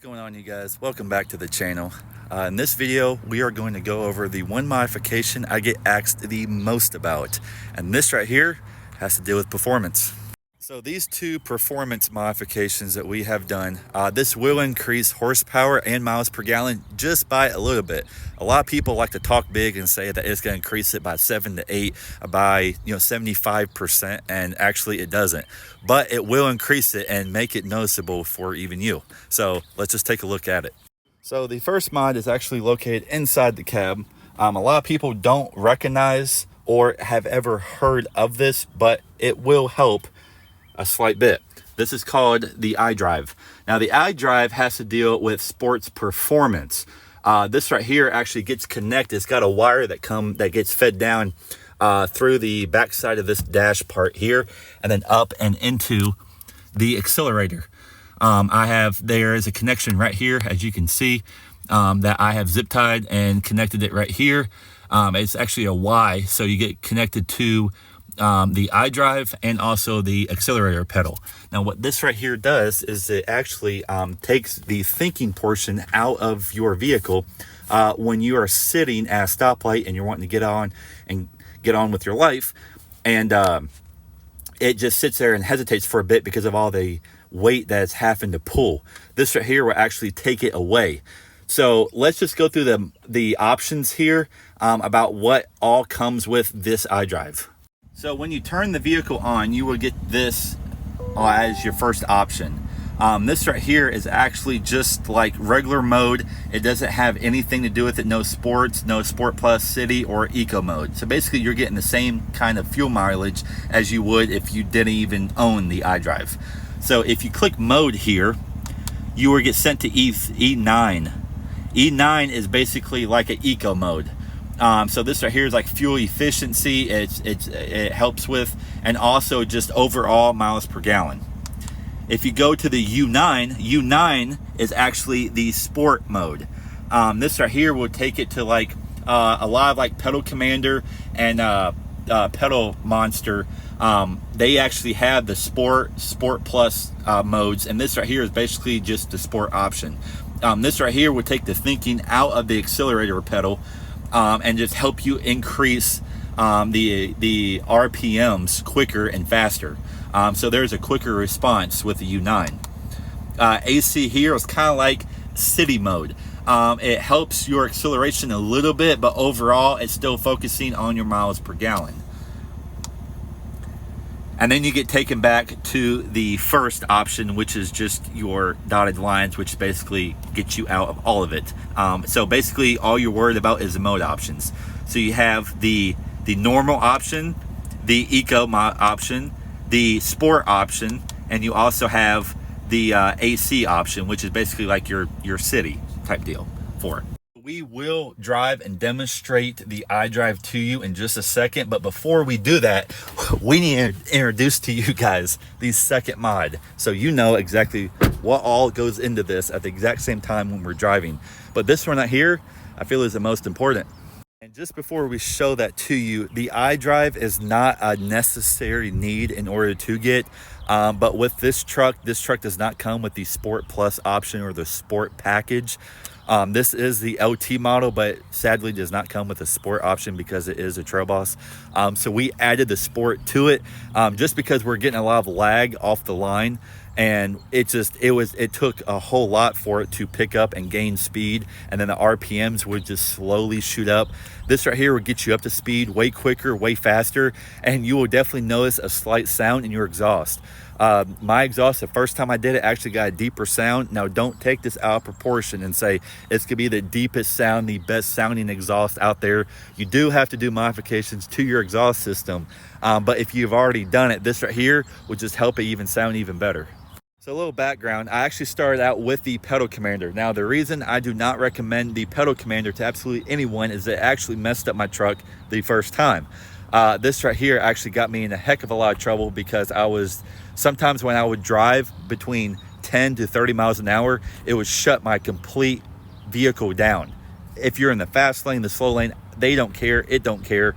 Going on, you guys? Welcome back to the channel. In this video we are going to go over the one modification I get asked the most about, and this right here has to deal with performance. So these two performance modifications that we have done, this will increase horsepower and miles per gallon just by a little bit. A lot of people like to talk big and say that it's going to increase it by 7 to 8 by 75%, and actually it doesn't, but it will increase it and make it noticeable for even you. So let's just take a look at it. So the first mod is actually located inside the cab. A lot of people don't recognize or have ever heard of this, but it will help a slight bit. This is called the Idrive. Now the Idrive has to deal with sports performance. This right here actually gets connected. It's got a wire that gets fed down through the back side of this dash part here, and then up and into the accelerator. There is a connection right here, as you can see, that I have zip tied and connected it right here. It's actually a Y, so you get connected to the iDrive and also the accelerator pedal. Now what this right here does is it actually takes the thinking portion out of your vehicle when you are sitting at a stoplight and you're wanting to get on with your life, and it just sits there and hesitates for a bit because of all the weight that's having to pull. This right here will actually take it away. So let's just go through the options here about what all comes with this iDrive. So when you turn the vehicle on, you will get this as your first option. This right here is actually just like regular mode. It doesn't have anything to do with it. No sports, no sport plus, city, or eco mode. So basically you're getting the same kind of fuel mileage as you would if you didn't even own the iDrive. So if you click mode here, you will get sent to E9. E9 is basically like an eco mode. So this right here is like fuel efficiency. It helps with, and also just overall miles per gallon. If you go to the U9 is actually the sport mode. This right here will take it to like a lot of like Pedal Commander and Pedal Monster. They actually have the sport plus modes, and this right here is basically just the sport option. This right here would take the thinking out of the accelerator pedal and just help you increase the RPMs quicker and faster. So there's a quicker response with the U9. AC here is kind of like city mode. It helps your acceleration a little bit, but overall it's still focusing on your miles per gallon. And then you get taken back to the first option, which is just your dotted lines, which basically gets you out of all of it. So basically all you're worried about is the mode options. So you have the normal option, the eco option, the sport option, and you also have the AC option, which is basically like your city type deal for it. We will drive and demonstrate the iDrive to you in just a second, but before we do that, we need to introduce to you guys the second mod, so you know exactly what all goes into this at the exact same time when we're driving. But this one right here, I feel, is the most important. And just before we show that to you, the iDrive is not a necessary need in order to get, but with this truck does not come with the Sport Plus option or the Sport package. This is the LT model, but sadly does not come with a sport option because it is a Trail Boss. So we added the sport to it just because we're getting a lot of lag off the line, and it took a whole lot for it to pick up and gain speed, and then the RPMs would just slowly shoot up. This right here will get you up to speed way quicker, way faster, and you will definitely notice a slight sound in your exhaust. My exhaust, the first time I did it, actually got a deeper sound. Now don't take this out of proportion and say it's gonna be the deepest sound, the best sounding exhaust out there. You do have to do modifications to your exhaust system, but if you've already done it, this right here will just help it even sound even better. So a little background, I actually started out with the Pedal Commander. Now the reason I do not recommend the Pedal Commander to absolutely anyone is it actually messed up my truck the first time. This right here actually got me in a heck of a lot of trouble because sometimes when I would drive between 10 to 30 miles an hour, it would shut my complete vehicle down. If you're in the fast lane, the slow lane, they don't care, it don't care.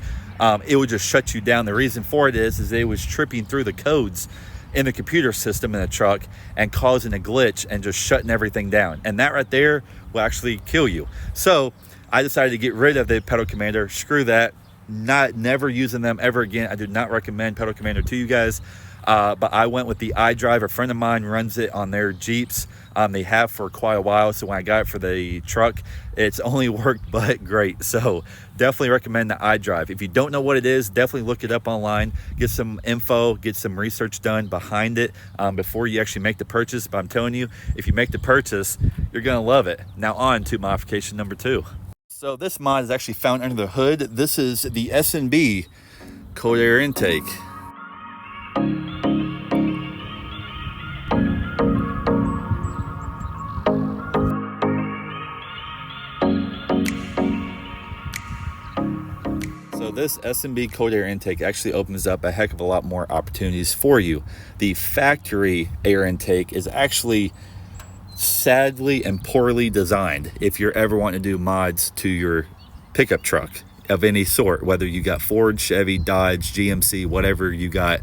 It would just shut you down. The reason for it is it was tripping through the codes in the computer system in the truck and causing a glitch and just shutting everything down. And that right there will actually kill you. So I decided to get rid of the pedal commander. Screw that. Never using them ever again. I do not recommend pedal commander to you guys. But I went with the Idrive. A friend of mine runs it on their Jeeps. They have for quite a while. So when I got it for the truck, it's only worked but great. So definitely recommend the Idrive. If you don't know what it is, definitely look it up online. Get some info, get some research done behind it before you actually make the purchase. But I'm telling you, if you make the purchase, you're going to love it. Now on to modification number 2. So this mod is actually found under the hood. This is the S&B cold air intake. So this S&B cold air intake actually opens up a heck of a lot more opportunities for you. The factory air intake is actually sadly and poorly designed if you're ever wanting to do mods to your pickup truck of any sort, whether you got Ford, Chevy, Dodge, GMC, whatever you got.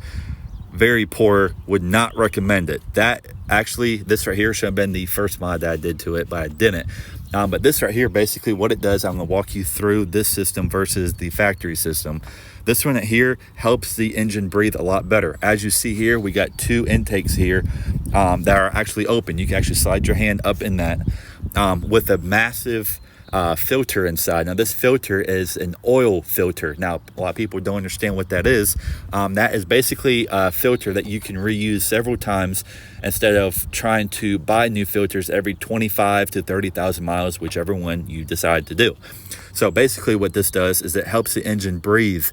Very poor. Would not recommend it. That actually, this right here should have been the first mod that I did to it, but I didn't. But this right here, basically what it does, I'm going to walk you through this system versus the factory system. This one right here helps the engine breathe a lot better. As you see here, we got 2 intakes here that are actually open. You can actually slide your hand up in that with a massive filter inside. Now this filter is an oil filter. Now a lot of people don't understand what that is. That is basically a filter that you can reuse several times instead of trying to buy new filters every 25 to 30,000 miles, whichever one you decide to do. So basically what this does is it helps the engine breathe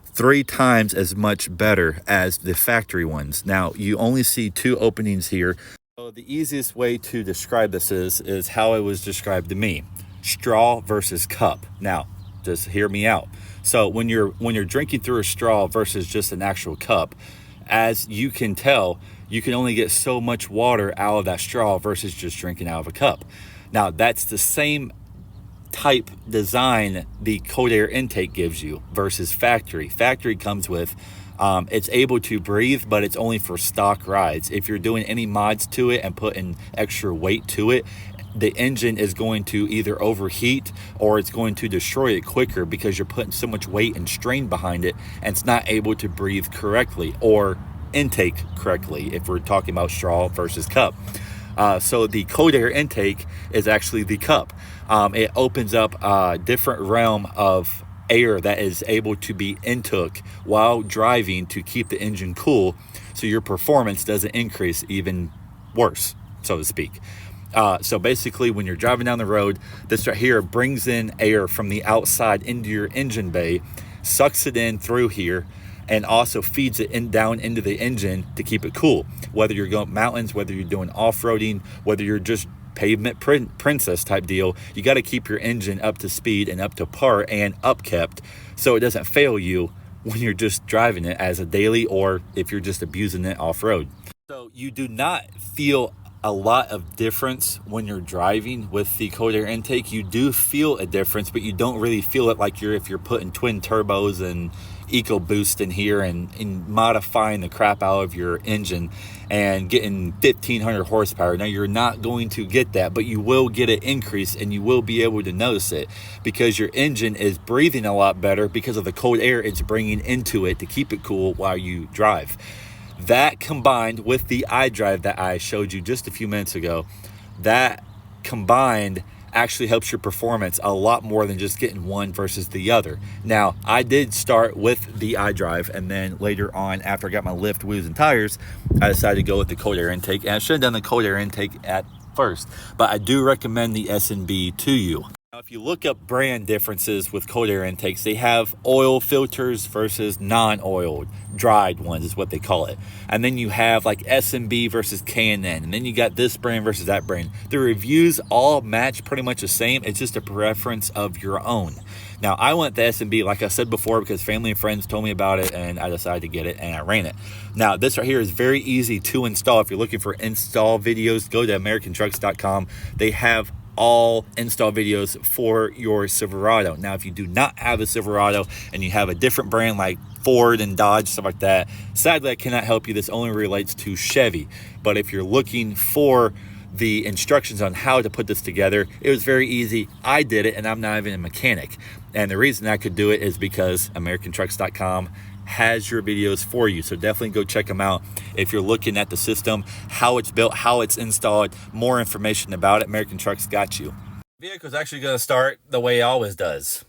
3 times as much better as the factory ones. Now you only see 2 openings here. So the easiest way to describe this is how it was described to me. Straw versus cup. Now just hear me out. So when you're drinking through a straw versus just an actual cup, as you can tell, you can only get so much water out of that straw versus just drinking out of a cup. Now that's the same type design the cold air intake gives you versus factory. Factory comes with it's able to breathe, but it's only for stock rides. If you're doing any mods to it and putting extra weight to it, the engine is going to either overheat or it's going to destroy it quicker because you're putting so much weight and strain behind it, and it's not able to breathe correctly or intake correctly if we're talking about straw versus cup. So the cold air intake is actually the cup. It opens up a different realm of air that is able to be intook while driving to keep the engine cool, so your performance doesn't increase even worse, so to speak. So basically when you're driving down the road, this right here brings in air from the outside into your engine bay, sucks it in through here, and also feeds it down into the engine to keep it cool. Whether you're going mountains, whether you're doing off-roading, whether you're just pavement princess type deal, you got to keep your engine up to speed and up to par and upkept so it doesn't fail you when you're just driving it as a daily or if you're just abusing it off-road. So you do not feel a lot of difference when you're driving with the cold air intake. You do feel a difference, but you don't really feel it like if you're putting twin turbos and EcoBoost in here and modifying the crap out of your engine and getting 1,500 horsepower. Now you're not going to get that, but you will get an increase and you will be able to notice it because your engine is breathing a lot better because of the cold air it's bringing into it to keep it cool while you drive. That combined with the Idrive that I showed you just a few minutes ago, that combined actually helps your performance a lot more than just getting one versus the other. Now, I did start with the Idrive, and then later on, after I got my lift, wheels, and tires, I decided to go with the cold air intake. And I should have done the cold air intake at first, but I do recommend the S&B to you. Now, if you look up brand differences with cold air intakes, they have oil filters versus non-oiled, dried ones is what they call it. And then you have like S&B versus K&N, and then you got this brand versus that brand. The reviews all match pretty much the same. It's just a preference of your own. Now, I went the S&B, like I said before, because family and friends told me about it, and I decided to get it, and I ran it. Now, this right here is very easy to install. If you're looking for install videos, go to AmericanTrucks.com. They have all install videos for your Silverado. Now, if you do not have a Silverado and you have a different brand like Ford and Dodge, stuff like that, sadly I cannot help you. This only relates to Chevy. But if you're looking for the instructions on how to put this together, it was very easy. I did it, and I'm not even a mechanic. And the reason I could do it is because AmericanTrucks.com has your videos for you. So definitely go check them out. If you're looking at the system, how it's built, how it's installed, more information about it, American Trucks got you. The vehicle's actually going to start the way it always does.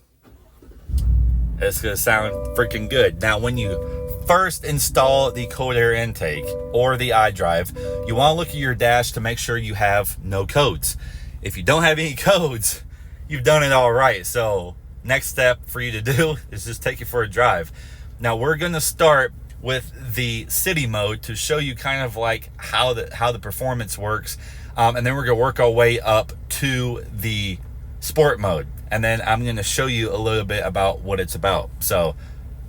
It's going to sound freaking good. Now, when you first install the cold air intake or the Idrive, you want to look at your dash to make sure you have no codes. If you don't have any codes, you've done it all right. So next step for you to do is just take it for a drive. Now we're going to start with the city mode to show you kind of like how the performance works, and then we're going to work our way up to the sport mode, and then I'm going to show you a little bit about what it's about. So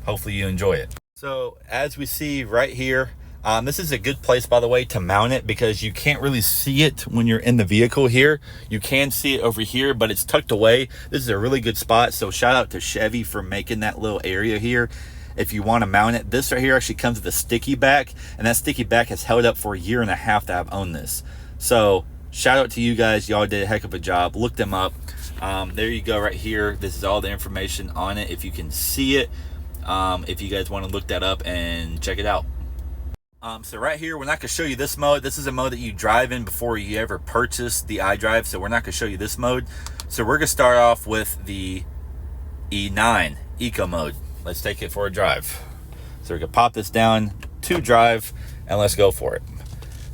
hopefully you enjoy it. So as we see right here, this is a good place, by the way, to mount it, because you can't really see it when you're in the vehicle here. You can see it over here, but it's tucked away. This is a really good spot. So shout out to Chevy for making that little area here. If you want to mount it, this right here actually comes with a sticky back, and that sticky back has held up for 1.5 years that I've owned this. So shout out to you guys. Y'all did a heck of a job. Look them up. There you go right here. This is all the information on it, if you can see it. If you guys want to look that up and check it out. So right here, we're not going to show you this mode. This is a mode that you drive in before you ever purchase the iDrive, so we're not going to show you this mode. So we're going to start off with the E9 Eco mode. Let's take it for a drive. So we're going to pop this down to drive, and let's go for it.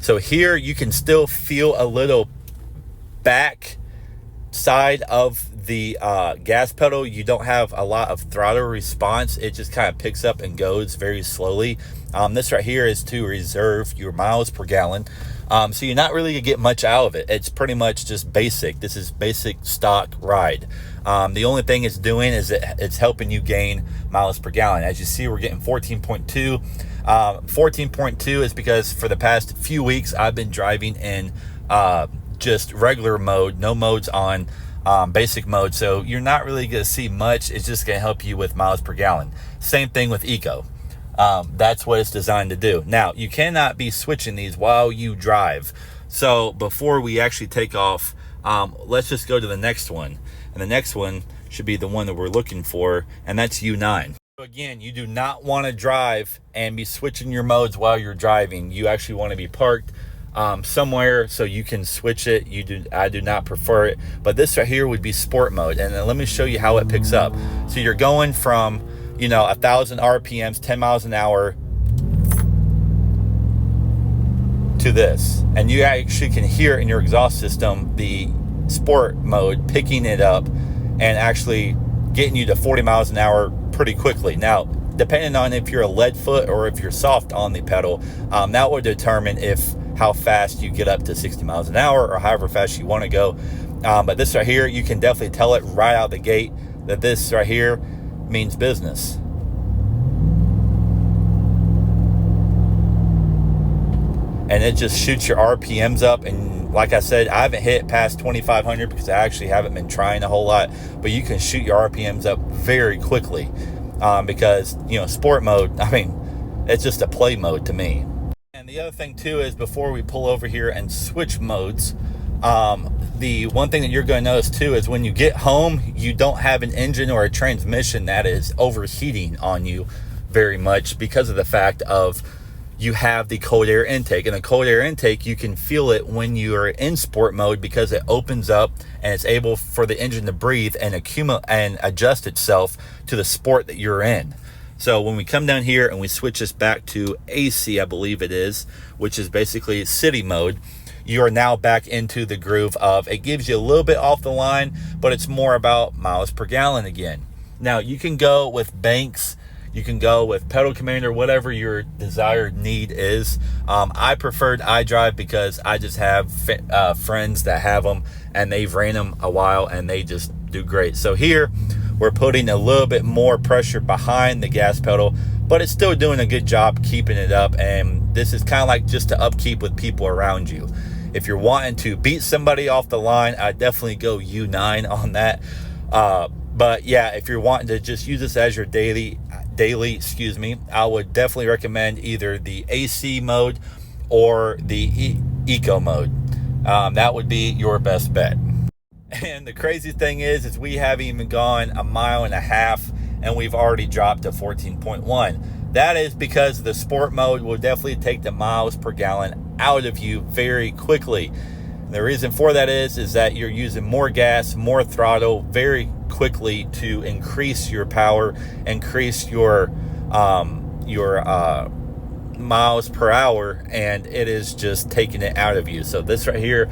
So here you can still feel a little back side of the gas pedal. You don't have a lot of throttle response. It just kind of picks up and goes very slowly. This right here is to reserve your miles per gallon. So you're not really gonna get much out of it. It's pretty much just basic. This is basic stock ride. The only thing it's doing is it's helping you gain miles per gallon. As you see, we're getting 14.2. 14.2 is because for the past few weeks I've been driving in just regular mode, no modes on, basic mode. So you're not really going to see much. It's just going to help you with miles per gallon. Same thing with Eco. That's what it's designed to do. Now, you cannot be switching these while you drive. So before we actually take off, let's just go to the next one. And the next one should be the one that we're looking for, and that's U9. So again, you do not want to drive and be switching your modes while you're driving. You actually want to be parked somewhere so you can switch it. I do not prefer it, but this right here would be sport mode. And then let me show you how it picks up. So you're going from 1,000 RPMs, 10 miles an hour, to this, and you actually can hear in your exhaust system the sport mode picking it up and actually getting you to 40 miles an hour pretty quickly. Now, depending on if you're a lead foot or if you're soft on the pedal, that will determine how fast you get up to 60 miles an hour or however fast you want to go. But this right here, you can definitely tell it right out the gate that this right here means business. And it just shoots your RPMs up. And like I said, I haven't hit past 2,500 because I actually haven't been trying a whole lot, but you can shoot your RPMs up very quickly because, sport mode, I mean, it's just a play mode to me. And the other thing too is before we pull over here and switch modes, the one thing that you're going to notice too is when you get home, you don't have an engine or a transmission that is overheating on you very much because of the fact of you have the cold air intake. And the cold air intake, you can feel it when you are in sport mode because it opens up and it's able for the engine to breathe and adjust itself to the sport that you're in. So when we come down here and we switch this back to AC, I believe it is, which is basically city mode, you are now back into the groove of, it gives you a little bit off the line, but it's more about miles per gallon again. Now you can go with banks, you can go with pedal commander, whatever your desired need is. I preferred iDrive because I just have friends that have them and they've ran them a while and they just do great. So here we're putting a little bit more pressure behind the gas pedal, but it's still doing a good job keeping it up. And this is kind of like just to upkeep with people around you. If you're wanting to beat somebody off the line, I'd definitely go U9 on that. But yeah, if you're wanting to just use this as your daily, I would definitely recommend either the AC mode or the eco mode. That would be your best bet. And the crazy thing is we haven't even gone a mile and a half and we've already dropped to 14.1. That is because the sport mode will definitely take the miles per gallon out of you very quickly. The reason for that is that you're using more gas, more throttle very quickly to increase your power, increase your miles per hour, and it is just taking it out of you. So this right here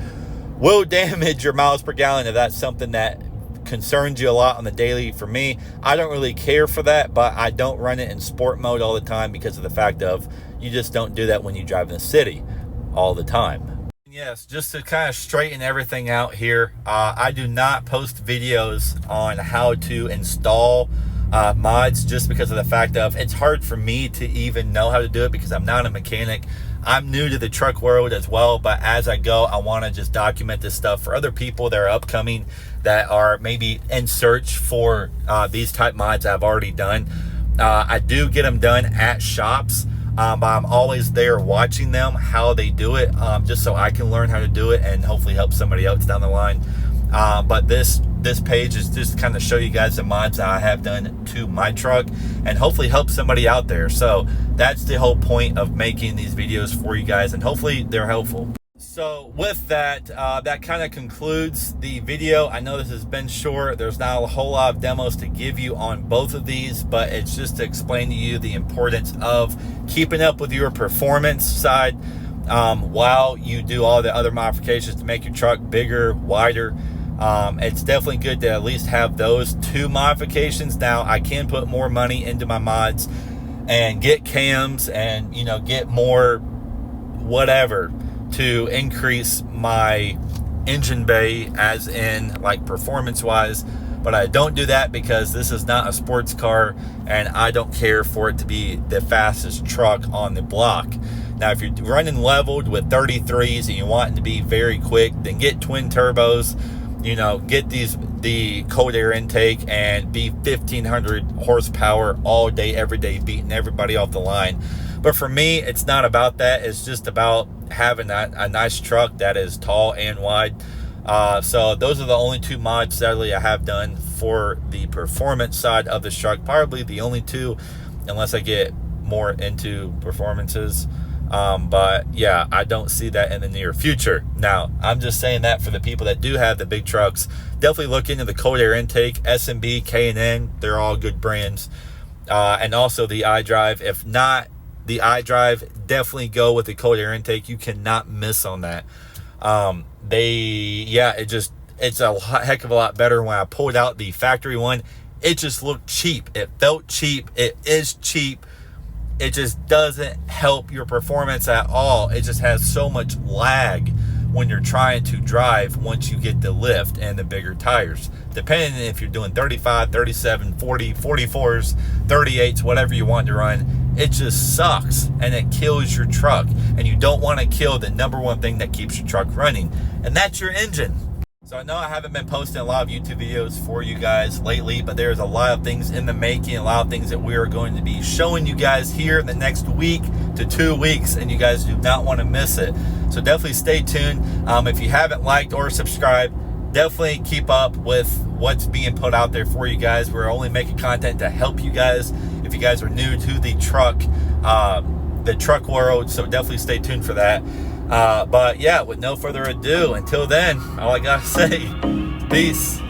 will damage your miles per gallon if that's something that concerns you a lot on the daily. For me, I don't really care for that, but I don't run it in sport mode all the time because of the fact of you just don't do that when you drive in the city all the time. Yes, just to kind of straighten everything out here, I do not post videos on how to install mods just because of the fact of it's hard for me to even know how to do it because I'm not a mechanic. I'm new to the truck world as well, but as I go, I want to just document this stuff for other people that are upcoming, that are maybe in search for these type mods I've already done. I do get them done at shops, but I'm always there watching them, how they do it, just so I can learn how to do it and hopefully help somebody else down the line. But this page is just kind of show you guys the mods that I have done to my truck and hopefully help somebody out there. So that's the whole point of making these videos for you guys, and hopefully they're helpful. So with that, that kind of concludes the video. I know this has been short. There's not a whole lot of demos to give you on both of these, but it's just to explain to you the importance of keeping up with your performance side while you do all the other modifications to make your truck bigger, wider. It's definitely good to at least have those two modifications. Now I can put more money into my mods and get cams and, you know, get more whatever to increase my engine bay, as in like performance wise, but I don't do that because this is not a sports car and I don't care for it to be the fastest truck on the block. Now if you're running leveled with 33s and you want it to be very quick, then get twin turbos. You know, get the cold air intake and be 1500 horsepower all day, every day, beating everybody off the line. But for me, it's not about that. It's just about having a nice truck that is tall and wide. So those are the only two mods, sadly, I have done for the performance side of the truck. Probably the only two, unless I get more into performances. But yeah, I don't see that in the near future. Now, I'm just saying that for the people that do have the big trucks, definitely look into the cold air intake, S&B, K&N, they're all good brands. And also the Idrive. If not the Idrive, definitely go with the cold air intake. You cannot miss on that. It's a heck of a lot better. When I pulled out the factory one, it just looked cheap. It felt cheap. It is cheap. It just doesn't help your performance at all. It just has so much lag when you're trying to drive once you get the lift and the bigger tires. Depending if you're doing 35, 37, 40, 44s, 38s, whatever you want to run, it just sucks and it kills your truck. And you don't want to kill the number one thing that keeps your truck running, and that's your engine. So I know I haven't been posting a lot of YouTube videos for you guys lately, but there's a lot of things in the making, a lot of things that we are going to be showing you guys here in the next week to 2 weeks, and you guys do not want to miss it. So definitely stay tuned. If you haven't liked or subscribed, definitely keep up with what's being put out there for you guys. We're only making content to help you guys if you guys are new to the truck world, so definitely stay tuned for that. But yeah, with no further ado, until then, all I gotta say, peace.